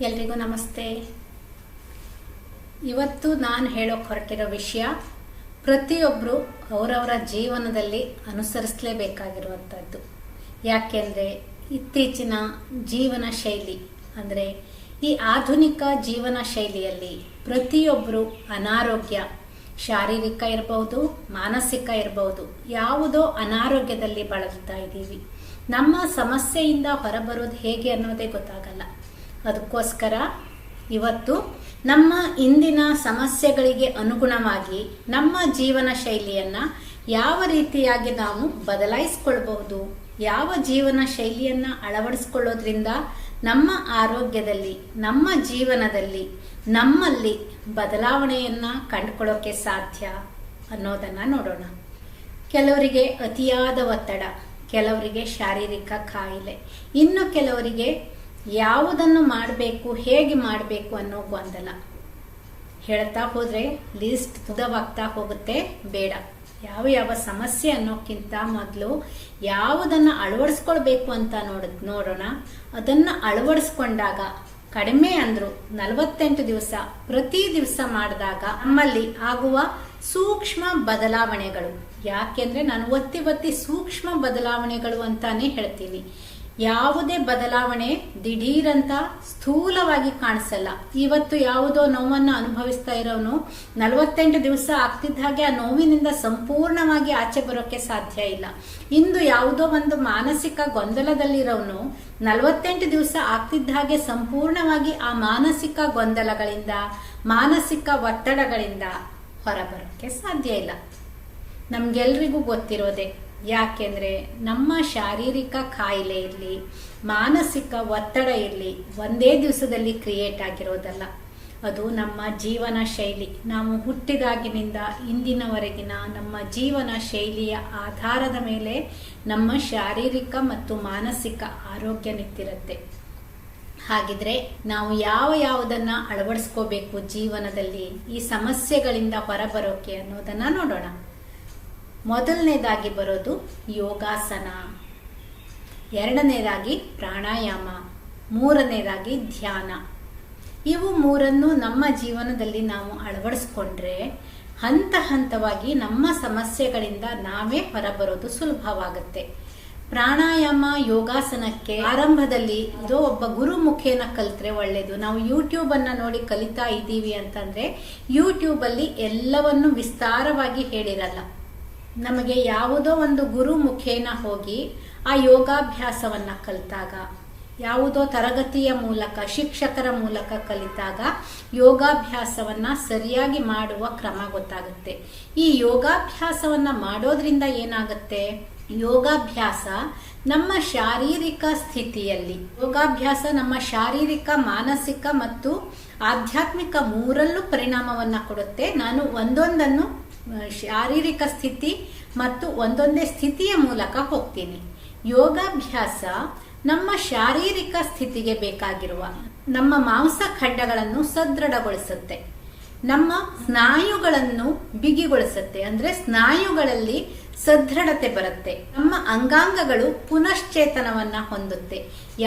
ಎಲ್ರಿಗೂ ನಮಸ್ತೆ. ಇವತ್ತು ನಾನು ಹೇಳೋಕೆ ಹೊರಟಿರೋ ವಿಷಯ ಪ್ರತಿಯೊಬ್ಬರು ಅವರವರ ಜೀವನದಲ್ಲಿ ಅನುಸರಿಸಲೇಬೇಕಾಗಿರುವಂಥದ್ದು. ಯಾಕೆಂದರೆ ಇತ್ತೀಚಿನ ಜೀವನ ಶೈಲಿ ಅಂದರೆ ಈ ಆಧುನಿಕ ಜೀವನ ಶೈಲಿಯಲ್ಲಿ ಪ್ರತಿಯೊಬ್ಬರು ಅನಾರೋಗ್ಯ, ಶಾರೀರಿಕ ಇರಬಹುದು, ಮಾನಸಿಕ ಇರಬಹುದು, ಯಾವುದೋ ಅನಾರೋಗ್ಯದಲ್ಲಿ ಬಳಲ್ತಾ ಇದ್ದೀವಿ. ನಮ್ಮ ಸಮಸ್ಯೆಯಿಂದ ಹೊರಬರೋದು ಹೇಗೆ ಅನ್ನೋದೇ ಗೊತ್ತಾಗಲ್ಲ. ಅದಕ್ಕೋಸ್ಕರ ಇವತ್ತು ನಮ್ಮ ಇಂದಿನ ಸಮಸ್ಯೆಗಳಿಗೆ ಅನುಗುಣವಾಗಿ ನಮ್ಮ ಜೀವನ ಶೈಲಿಯನ್ನು ಯಾವ ರೀತಿಯಾಗಿ ನಾವು ಬದಲಾಯಿಸಿಕೊಳ್ಬಹುದು, ಯಾವ ಜೀವನ ಶೈಲಿಯನ್ನು ಅಳವಡಿಸ್ಕೊಳ್ಳೋದ್ರಿಂದ ನಮ್ಮ ಆರೋಗ್ಯದಲ್ಲಿ, ನಮ್ಮ ಜೀವನದಲ್ಲಿ, ನಮ್ಮಲ್ಲಿ ಬದಲಾವಣೆಯನ್ನು ಕಂಡುಕೊಳ್ಳೋಕೆ ಸಾಧ್ಯ ಅನ್ನೋದನ್ನು ನೋಡೋಣ. ಕೆಲವರಿಗೆ ಅತಿಯಾದ ಒತ್ತಡ, ಕೆಲವರಿಗೆ ಶಾರೀರಿಕ ಕಾಯಿಲೆ, ಇನ್ನು ಕೆಲವರಿಗೆ ಯಾವುದನ್ನು ಮಾಡಬೇಕು, ಹೇಗೆ ಮಾಡಬೇಕು ಅನ್ನೋ ಗೊಂದಲ. ಹೇಳ್ತಾ ಹೋದರೆ ಲಿಸ್ಟ್ ಉದ್ದವಾಗ್ತಾ ಹೋಗುತ್ತೆ. ಬೇಡ, ಯಾವ ಯಾವ ಸಮಸ್ಯೆ ಅನ್ನೋಕ್ಕಿಂತ ಮೊದಲು ಯಾವುದನ್ನು ಅಳವಡಿಸ್ಕೊಳ್ಬೇಕು ಅಂತ ನೋಡೋಣ. ಅದನ್ನು ಅಳವಡಿಸ್ಕೊಂಡಾಗ ಕಡಿಮೆ ಅಂದರೂ 48 ದಿವಸ ಪ್ರತಿ ದಿವಸ ಮಾಡಿದಾಗ ನಮ್ಮಲ್ಲಿ ಆಗುವ ಸೂಕ್ಷ್ಮ ಬದಲಾವಣೆಗಳು. ಯಾಕೆಂದರೆ ನಾನು ಒತ್ತಿ ಸೂಕ್ಷ್ಮ ಬದಲಾವಣೆಗಳು ಅಂತಾನೆ ಹೇಳ್ತೀನಿ. ಯಾವುದೇ ಬದಲಾವಣೆ ದಿಢೀರಂತ ಸ್ಥೂಲವಾಗಿ ಕಾಣಿಸಲ್ಲ. ಇವತ್ತು ಯಾವುದೋ ನೋವನ್ನು ಅನುಭವಿಸ್ತಾ ಇರೋನು 48 ದಿವಸ ಆಗ್ತಿದ್ದ ಹಾಗೆ ಆ ನೋವಿನಿಂದ ಸಂಪೂರ್ಣವಾಗಿ ಆಚೆ ಬರೋಕೆ ಸಾಧ್ಯ ಇಲ್ಲ. ಇಂದು ಯಾವುದೋ ಒಂದು ಮಾನಸಿಕ ಗೊಂದಲದಲ್ಲಿರೋನು 48 ದಿವಸ ಆಗ್ತಿದ್ದ ಹಾಗೆ ಸಂಪೂರ್ಣವಾಗಿ ಆ ಮಾನಸಿಕ ಗೊಂದಲಗಳಿಂದ, ಮಾನಸಿಕ ಒತ್ತಡಗಳಿಂದ ಹೊರಬರೋಕೆ ಸಾಧ್ಯ ಇಲ್ಲ. ನಮ್ಗೆಲ್ರಿಗೂ ಗೊತ್ತಿರೋದೆ. ಯಾಕೆಂದರೆ ನಮ್ಮ ಶಾರೀರಿಕ ಕಾಯಿಲೆ ಇರಲಿ, ಮಾನಸಿಕ ಒತ್ತಡ ಇರಲಿ, ಒಂದೇ ದಿವಸದಲ್ಲಿ ಕ್ರಿಯೇಟ್ ಆಗಿರೋದಲ್ಲ. ಅದು ನಮ್ಮ ಜೀವನ ಶೈಲಿ. ನಾವು ಹುಟ್ಟಿದಾಗಿನಿಂದ ಇಂದಿನವರೆಗಿನ ನಮ್ಮ ಜೀವನ ಶೈಲಿಯ ಆಧಾರದ ಮೇಲೆ ನಮ್ಮ ಶಾರೀರಿಕ ಮತ್ತು ಮಾನಸಿಕ ಆರೋಗ್ಯ ನಿಂತಿರುತ್ತೆ. ಹಾಗಿದ್ರೆ ನಾವು ಯಾವುದನ್ನು ಅಳವಡಿಸ್ಕೋಬೇಕು ಜೀವನದಲ್ಲಿ ಈ ಸಮಸ್ಯೆಗಳಿಂದ ಹೊರಬರೋಕೆ ಅನ್ನೋದನ್ನು ನೋಡೋಣ. ಮೊದಲನೇದಾಗಿ ಬರೋದು ಯೋಗಾಸನ, ಎರಡನೇದಾಗಿ ಪ್ರಾಣಾಯಾಮ, ಮೂರನೇದಾಗಿ ಧ್ಯಾನ. ಇವು ಮೂರನ್ನು ನಮ್ಮ ಜೀವನದಲ್ಲಿ ನಾವು ಅಳವಡಿಸ್ಕೊಂಡ್ರೆ ಹಂತ ಹಂತವಾಗಿ ನಮ್ಮ ಸಮಸ್ಯೆಗಳಿಂದ ನಾವೇ ಹೊರಬರೋದು ಸುಲಭವಾಗುತ್ತೆ. ಪ್ರಾಣಾಯಾಮ, ಯೋಗಾಸನಕ್ಕೆ ಆರಂಭದಲ್ಲಿ ಇದೋ ಒಬ್ಬ ಗುರು ಮುಖೇನ ಕಲಿತ್ರೆ ಒಳ್ಳೆಯದು. ನಾವು ಯೂಟ್ಯೂಬನ್ನು ನೋಡಿ ಕಲಿತಾ ಇದ್ದೀವಿ ಅಂತಂದರೆ ಯೂಟ್ಯೂಬಲ್ಲಿ ಎಲ್ಲವನ್ನು ವಿಸ್ತಾರವಾಗಿ ಹೇಳಿರಲ್ಲ. ನಮಗೆ ಯಾವುದೋ ಒಂದು ಗುರು ಮುಖೇನ ಹೋಗಿ ಆ ಯೋಗಾಭ್ಯಾಸವನ್ನು ಕಲಿತಾಗ, ಯಾವುದೋ ತರಗತಿಯ ಮೂಲಕ, ಶಿಕ್ಷಕರ ಮೂಲಕ ಕಲಿತಾಗ ಯೋಗಾಭ್ಯಾಸವನ್ನು ಸರಿಯಾಗಿ ಮಾಡುವ ಕ್ರಮ ಗೊತ್ತಾಗುತ್ತೆ. ಈ ಯೋಗಾಭ್ಯಾಸವನ್ನು ಮಾಡೋದ್ರಿಂದ ಏನಾಗುತ್ತೆ? ಯೋಗಾಭ್ಯಾಸ ನಮ್ಮ ಶಾರೀರಿಕ ಸ್ಥಿತಿಯಲ್ಲಿ, ಯೋಗಾಭ್ಯಾಸ ನಮ್ಮ ಶಾರೀರಿಕ, ಮಾನಸಿಕ ಮತ್ತು ಆಧ್ಯಾತ್ಮಿಕ ಮೂರಲ್ಲೂ ಪರಿಣಾಮವನ್ನು ಕೊಡುತ್ತೆ. ನಾನು ಒಂದೊಂದನ್ನು ಶಾರೀರಿಕ ಸ್ಥಿತಿ ಮತ್ತು ಒಂದೊಂದೇ ಸ್ಥಿತಿಯ ಮೂಲಕ ಹೋಗ್ತೀನಿ. ಯೋಗಾಭ್ಯಾಸ ನಮ್ಮ ಶಾರೀರಿಕ ಸ್ಥಿತಿಗೆ ಬೇಕಾಗಿರುವ ನಮ್ಮ ಮಾಂಸಖಂಡಗಳನ್ನು ಸದೃಢಗೊಳಿಸುತ್ತೆ, ನಮ್ಮ ಸ್ನಾಯುಗಳನ್ನು ಬಿಗಿಗೊಳಿಸುತ್ತೆ. ಅಂದರೆ ಸ್ನಾಯುಗಳಲ್ಲಿ ಸದೃಢತೆ ಬರುತ್ತೆ, ನಮ್ಮ ಅಂಗಾಂಗಗಳು ಪುನಶ್ಚೇತನವನ್ನ ಹೊಂದುತ್ತೆ.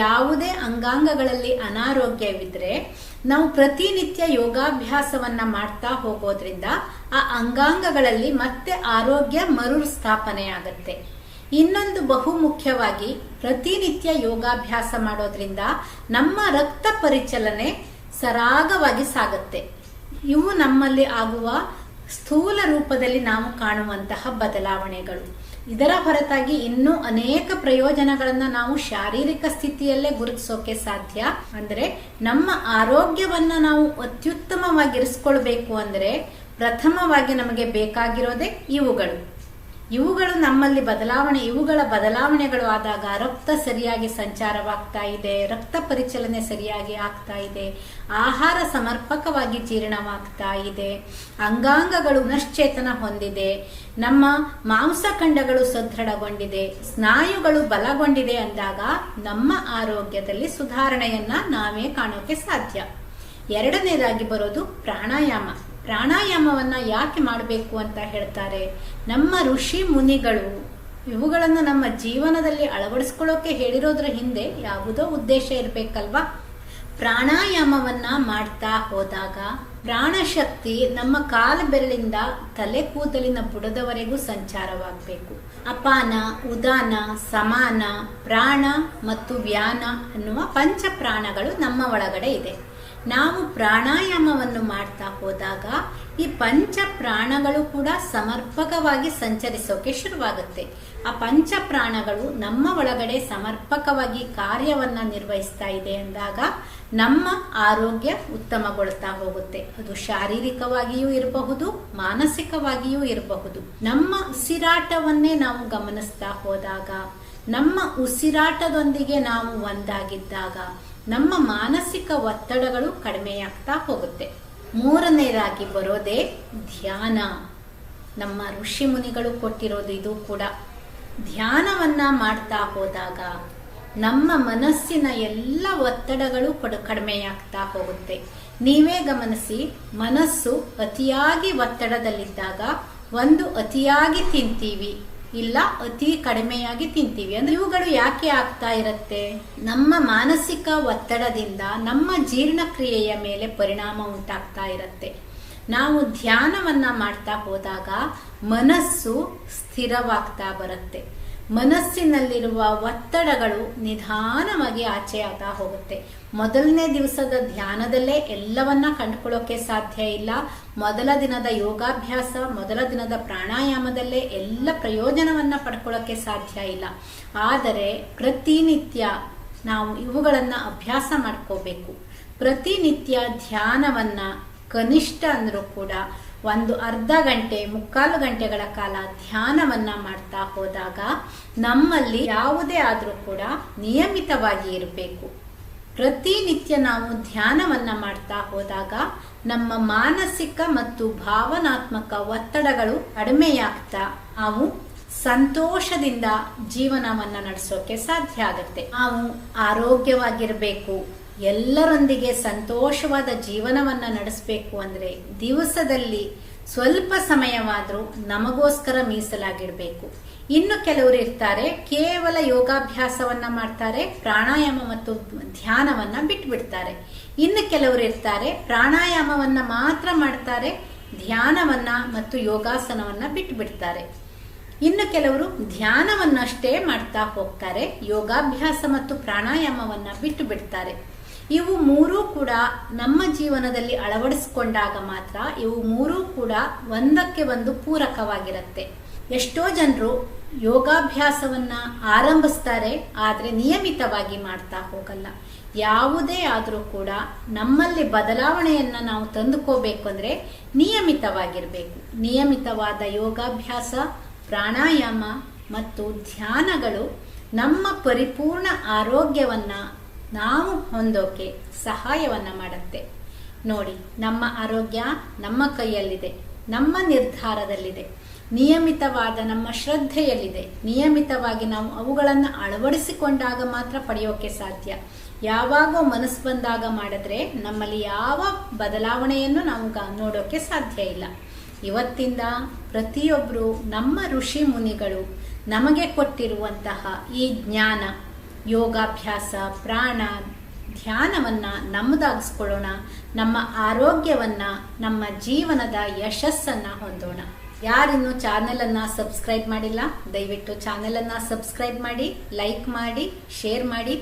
ಯಾವುದೇ ಅಂಗಾಂಗಗಳಲ್ಲಿ ಅನಾರೋಗ್ಯವಿದ್ರೆ ನಾವು ಪ್ರತಿನಿತ್ಯ ಯೋಗಾಭ್ಯಾಸವನ್ನ ಮಾಡ್ತಾ ಹೋಗೋದ್ರಿಂದ ಆ ಅಂಗಾಂಗಗಳಲ್ಲಿ ಮತ್ತೆ ಆರೋಗ್ಯ ಮರುಸ್ಥಾಪನೆಯಾಗತ್ತೆ. ಇನ್ನೊಂದು ಬಹು ಮುಖ್ಯವಾಗಿ, ಪ್ರತಿನಿತ್ಯ ಯೋಗಾಭ್ಯಾಸ ಮಾಡೋದ್ರಿಂದ ನಮ್ಮ ರಕ್ತ ಪರಿಚಲನೆ ಸರಾಗವಾಗಿ ಸಾಗುತ್ತೆ. ಇವು ನಮ್ಮಲ್ಲಿ ಆಗುವ ಸ್ಥೂಲ ರೂಪದಲ್ಲಿ ನಾವು ಕಾಣುವಂತಹ ಬದಲಾವಣೆಗಳು. ಇದರ ಹೊರತಾಗಿ ಇನ್ನೂ ಅನೇಕ ಪ್ರಯೋಜನಗಳನ್ನು ನಾವು ಶಾರೀರಿಕ ಸ್ಥಿತಿಯಲ್ಲೇ ಗುರುತಿಸೋಕೆ ಸಾಧ್ಯ. ಅಂದರೆ ನಮ್ಮ ಆರೋಗ್ಯವನ್ನ ನಾವು ಅತ್ಯುತ್ತಮವಾಗಿರಿಸ್ಕೊಳ್ಬೇಕು ಅಂದರೆ ಪ್ರಥಮವಾಗಿ ನಮಗೆ ಬೇಕಾಗಿರೋದೇ ಇವುಗಳು ನಮ್ಮಲ್ಲಿ ಇವುಗಳ ಬದಲಾವಣೆಗಳು ಆದಾಗ ರಕ್ತ ಸರಿಯಾಗಿ ಸಂಚಾರವಾಗ್ತಾ ಇದೆ, ರಕ್ತ ಪರಿಚಲನೆ ಸರಿಯಾಗಿ ಆಗ್ತಾ ಇದೆ, ಆಹಾರ ಸಮರ್ಪಕವಾಗಿ ಜೀರ್ಣವಾಗ್ತಾ ಇದೆ, ಅಂಗಾಂಗಗಳು ಪುನಶ್ಚೇತನ ಹೊಂದಿದೆ, ನಮ್ಮ ಮಾಂಸಖಂಡಗಳು ಸದೃಢಗೊಂಡಿದೆ, ಸ್ನಾಯುಗಳು ಬಲಗೊಂಡಿದೆ ಅಂದಾಗ ನಮ್ಮ ಆರೋಗ್ಯದಲ್ಲಿ ಸುಧಾರಣೆಯನ್ನ ನಾವೇ ಕಾಣೋಕೆ ಸಾಧ್ಯ. ಎರಡನೇದಾಗಿ ಬರೋದು ಪ್ರಾಣಾಯಾಮ. ಪ್ರಾಣಾಯಾಮವನ್ನ ಯಾಕೆ ಮಾಡಬೇಕು ಅಂತ ಹೇಳ್ತಾರೆ? ನಮ್ಮ ಋಷಿ ಮುನಿಗಳು ಇವುಗಳನ್ನು ನಮ್ಮ ಜೀವನದಲ್ಲಿ ಅಳವಡಿಸ್ಕೊಳ್ಳೋಕೆ ಹೇಳಿರೋದ್ರ ಹಿಂದೆ ಯಾವುದೋ ಉದ್ದೇಶ ಇರಬೇಕಲ್ವಾ? ಪ್ರಾಣಾಯಾಮವನ್ನ ಮಾಡ್ತಾ ಹೋದಾಗ ಪ್ರಾಣಶಕ್ತಿ ನಮ್ಮ ಕಾಲು ಬೆರಳಿಂದ ತಲೆ ಕೂದಲಿನ ಬುಡದವರೆಗೂ ಸಂಚಾರವಾಗಬೇಕು. ಅಪಾನ, ಉದಾನ, ಸಮಾನ, ಪ್ರಾಣ ಮತ್ತು ವ್ಯಾನ ಅನ್ನುವ ಪಂಚ ಪ್ರಾಣಗಳು ನಮ್ಮ ಒಳಗಡೆ ಇದೆ. ನಾವು ಪ್ರಾಣಾಯಾಮವನ್ನು ಮಾಡ್ತಾ ಹೋದಾಗ ಈ ಪಂಚ ಪ್ರಾಣಗಳು ಕೂಡ ಸಮರ್ಪಕವಾಗಿ ಸಂಚರಿಸೋಕೆ ಶುರುವಾಗುತ್ತೆ. ಆ ಪಂಚ ಪ್ರಾಣಗಳು ನಮ್ಮ ಒಳಗಡೆ ಸಮರ್ಪಕವಾಗಿ ಕಾರ್ಯವನ್ನ ನಿರ್ವಹಿಸ್ತಾ ಇದೆ ಅಂದಾಗ ನಮ್ಮ ಆರೋಗ್ಯ ಉತ್ತಮಗೊಳ್ತಾ ಹೋಗುತ್ತೆ. ಅದು ಶಾರೀರಿಕವಾಗಿಯೂ ಇರಬಹುದು, ಮಾನಸಿಕವಾಗಿಯೂ ಇರಬಹುದು. ನಮ್ಮ ಉಸಿರಾಟವನ್ನೇ ನಾವು ಗಮನಿಸ್ತಾ ಹೋದಾಗ, ನಮ್ಮ ಉಸಿರಾಟದೊಂದಿಗೆ ನಾವು ಒಂದಾಗಿದ್ದಾಗ ನಮ್ಮ ಮಾನಸಿಕ ಒತ್ತಡಗಳು ಕಡಿಮೆಯಾಗ್ತಾ ಹೋಗುತ್ತೆ. ಮೂರನೇದಾಗಿ ಬರೋದೇ ಧ್ಯಾನ. ನಮ್ಮ ಋಷಿ ಮುನಿಗಳು ಕೊಟ್ಟಿರೋದು ಇದು ಕೂಡ. ಧ್ಯಾನವನ್ನ ಮಾಡ್ತಾ ಹೋದಾಗ ನಮ್ಮ ಮನಸ್ಸಿನ ಎಲ್ಲ ಒತ್ತಡಗಳು ಕಡಿಮೆಯಾಗ್ತಾ ಹೋಗುತ್ತೆ. ನೀವೇ ಗಮನಿಸಿ, ಮನಸ್ಸು ಅತಿಯಾಗಿ ಒತ್ತಡದಲ್ಲಿದ್ದಾಗ ಒಂದು ಅತಿಯಾಗಿ ತಿಂತೀವಿ, ಇಲ್ಲ ಅತಿ ಕಡಿಮೆಯಾಗಿ ತಿಂತೀವಿ. ಅಂದ್ರೆ ಇವುಗಳು ಯಾಕೆ ಆಗ್ತಾ ಇರುತ್ತೆ? ನಮ್ಮ ಮಾನಸಿಕ ಒತ್ತಡದಿಂದ ನಮ್ಮ ಜೀರ್ಣಕ್ರಿಯೆಯ ಮೇಲೆ ಪರಿಣಾಮ ಉಂಟಾಗ್ತಾ ಇರುತ್ತೆ. ನಾವು ಧ್ಯಾನವನ್ನ ಮಾಡ್ತಾ ಹೋದಾಗ ಮನಸ್ಸು ಸ್ಥಿರವಾಗ್ತಾ ಬರುತ್ತೆ. ಮನಸ್ಸಿನಲ್ಲಿರುವ ಒತ್ತಡಗಳು ನಿಧಾನವಾಗಿ ಆಚೆ ಆಗ್ತಾ ಹೋಗುತ್ತೆ. ಮೊದಲನೇ ದಿವಸದ ಧ್ಯಾನದಲ್ಲೇ ಎಲ್ಲವನ್ನ ಕಂಡುಕೊಳ್ಳೋಕೆ ಸಾಧ್ಯ ಇಲ್ಲ. ಮೊದಲ ದಿನದ ಯೋಗಾಭ್ಯಾಸ, ಮೊದಲ ದಿನದ ಪ್ರಾಣಾಯಾಮದಲ್ಲೇ ಎಲ್ಲ ಪ್ರಯೋಜನವನ್ನ ಪಡ್ಕೊಳ್ಳೋಕೆ ಸಾಧ್ಯ ಇಲ್ಲ. ಆದರೆ ಪ್ರತಿನಿತ್ಯ ನಾವು ಇವುಗಳನ್ನ ಅಭ್ಯಾಸ ಮಾಡ್ಕೋಬೇಕು. ಪ್ರತಿನಿತ್ಯ ಧ್ಯಾನವನ್ನ ಕನಿಷ್ಠ ಅಂದ್ರೂ ಕೂಡ ಒಂದು ಅರ್ಧ ಗಂಟೆ, 3/4 ಗಂಟೆಗಳ ಕಾಲ ಧ್ಯಾನವನ್ನ ಮಾಡ್ತಾ ಹೋದಾಗ ನಮ್ಮಲ್ಲಿ ಯಾವುದೇ ಆದ್ರೂ ಕೂಡ ನಿಯಮಿತವಾಗಿ ಇರಬೇಕು. ಪ್ರತಿನಿತ್ಯ ನಾವು ಧ್ಯಾನವನ್ನ ಮಾಡ್ತಾ ಹೋದಾಗ ನಮ್ಮ ಮಾನಸಿಕ ಮತ್ತು ಭಾವನಾತ್ಮಕ ಒತ್ತಡಗಳು ಕಡಿಮೆಯಾಗ್ತಾ ನಾವು ಸಂತೋಷದಿಂದ ಜೀವನವನ್ನ ನಡೆಸೋಕೆ ಸಾಧ್ಯ ಆಗುತ್ತೆ. ನಾವು ಆರೋಗ್ಯವಾಗಿರಬೇಕು, ಎಲ್ಲರೊಂದಿಗೆ ಸಂತೋಷವಾದ ಜೀವನವನ್ನ ನಡೆಸಬೇಕು ಅಂದ್ರೆ ದಿವಸದಲ್ಲಿ ಸ್ವಲ್ಪ ಸಮಯವಾದ್ರೂ ನಮಗೋಸ್ಕರ ಮೀಸಲಾಗಿಡ್ಬೇಕು. ಇನ್ನು ಕೆಲವರು ಇರ್ತಾರೆ, ಕೇವಲ ಯೋಗಾಭ್ಯಾಸವನ್ನ ಮಾಡ್ತಾರೆ, ಪ್ರಾಣಾಯಾಮ ಮತ್ತು ಧ್ಯಾನವನ್ನ ಬಿಟ್ಬಿಡ್ತಾರೆ. ಇನ್ನು ಕೆಲವರು ಇರ್ತಾರೆ, ಪ್ರಾಣಾಯಾಮವನ್ನ ಮಾತ್ರ ಮಾಡ್ತಾರೆ, ಧ್ಯಾನವನ್ನ ಮತ್ತು ಯೋಗಾಸನವನ್ನ ಬಿಟ್ಬಿಡ್ತಾರೆ. ಇನ್ನು ಕೆಲವರು ಧ್ಯಾನವನ್ನಷ್ಟೇ ಮಾಡ್ತಾ ಹೋಗ್ತಾರೆ, ಯೋಗಾಭ್ಯಾಸ ಮತ್ತು ಪ್ರಾಣಾಯಾಮವನ್ನ ಬಿಟ್ಟು ಬಿಡ್ತಾರೆ. ಇವು ಮೂರೂ ಕೂಡ ನಮ್ಮ ಜೀವನದಲ್ಲಿ ಅಳವಡಿಸಿಕೊಂಡಾಗ ಮಾತ್ರ ಇವು ಮೂರೂ ಕೂಡ ಒಂದಕ್ಕೆ ಒಂದು ಪೂರಕವಾಗಿರುತ್ತೆ. ಎಷ್ಟೋ ಜನರು ಯೋಗಾಭ್ಯಾಸವನ್ನ ಆರಂಭಿಸ್ತಾರೆ, ಆದ್ರೆ ನಿಯಮಿತವಾಗಿ ಮಾಡ್ತಾ ಹೋಗಲ್ಲ. ಯಾವುದೇ ಆದ್ರೂ ಕೂಡ ನಮ್ಮಲ್ಲಿ ಬದಲಾವಣೆಯನ್ನ ನಾವು ತಂದುಕೋಬೇಕು ಅಂದ್ರೆ ನಿಯಮಿತವಾಗಿರ್ಬೇಕು. ನಿಯಮಿತವಾದ ಯೋಗಾಭ್ಯಾಸ, ಪ್ರಾಣಾಯಾಮ ಮತ್ತು ಧ್ಯಾನಗಳು ನಮ್ಮ ಪರಿಪೂರ್ಣ ಆರೋಗ್ಯವನ್ನ ನಾವು ಹೊಂದೋಕೆ ಸಹಾಯವನ್ನ ಮಾಡುತ್ತೆ. ನೋಡಿ, ನಮ್ಮ ಆರೋಗ್ಯ ನಮ್ಮ ಕೈಯಲ್ಲಿದೆ, ನಮ್ಮ ನಿರ್ಧಾರದಲ್ಲಿದೆ, ನಿಯಮಿತವಾದ ನಮ್ಮ ಶ್ರದ್ಧೆಯಲ್ಲಿದೆ. ನಿಯಮಿತವಾಗಿ ನಾವು ಅವುಗಳನ್ನು ಅಳವಡಿಸಿಕೊಂಡಾಗ ಮಾತ್ರ ಪಡೆಯೋಕೆ ಸಾಧ್ಯ. ಯಾವಾಗೋ ಮನಸ್ಸು ಬಂದಾಗ ಮಾಡಿದ್ರೆ ನಮ್ಮಲ್ಲಿ ಯಾವ ಬದಲಾವಣೆಯನ್ನು ನಾವು ನೋಡೋಕೆ ಸಾಧ್ಯ ಇಲ್ಲ. ಇವತ್ತಿಂದ ಪ್ರತಿಯೊಬ್ಬರು ನಮ್ಮ ಋಷಿ ಮುನಿಗಳು ನಮಗೆ ಕೊಟ್ಟಿರುವಂತಹ ಈ ಜ್ಞಾನ, ಯೋಗಾಭ್ಯಾಸ, ಪ್ರಾಣ, ಧ್ಯಾನವನ್ನ ನಮ್ಮದಾಗಿಸ್ಕೊಳ್ಳೋಣ. ನಮ್ಮ ಆರೋಗ್ಯವನ್ನ, ನಮ್ಮ ಜೀವನದ ಯಶಸ್ಸನ್ನ ಹೊಂದೋಣ. ಯಾರಿನ್ನು ಚಾನೆಲ್ ಅನ್ನ ಸಬ್ಸ್ಕ್ರೈಬ್ ಮಾಡಿಲ್ಲ, ದಯವಿಟ್ಟು ಚಾನೆಲ್ ಅನ್ನ ಸಬ್ಸ್ಕ್ರೈಬ್ ಮಾಡಿ, ಲೈಕ್ ಮಾಡಿ, ಶೇರ್ ಮಾಡಿ.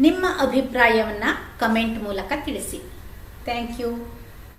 ನಿಮ್ಮ ಅಭಿಪ್ರಾಯವನ್ನ ಕಮೆಂಟ್ ಮೂಲಕ ತಿಳಿಸಿ. Thank you.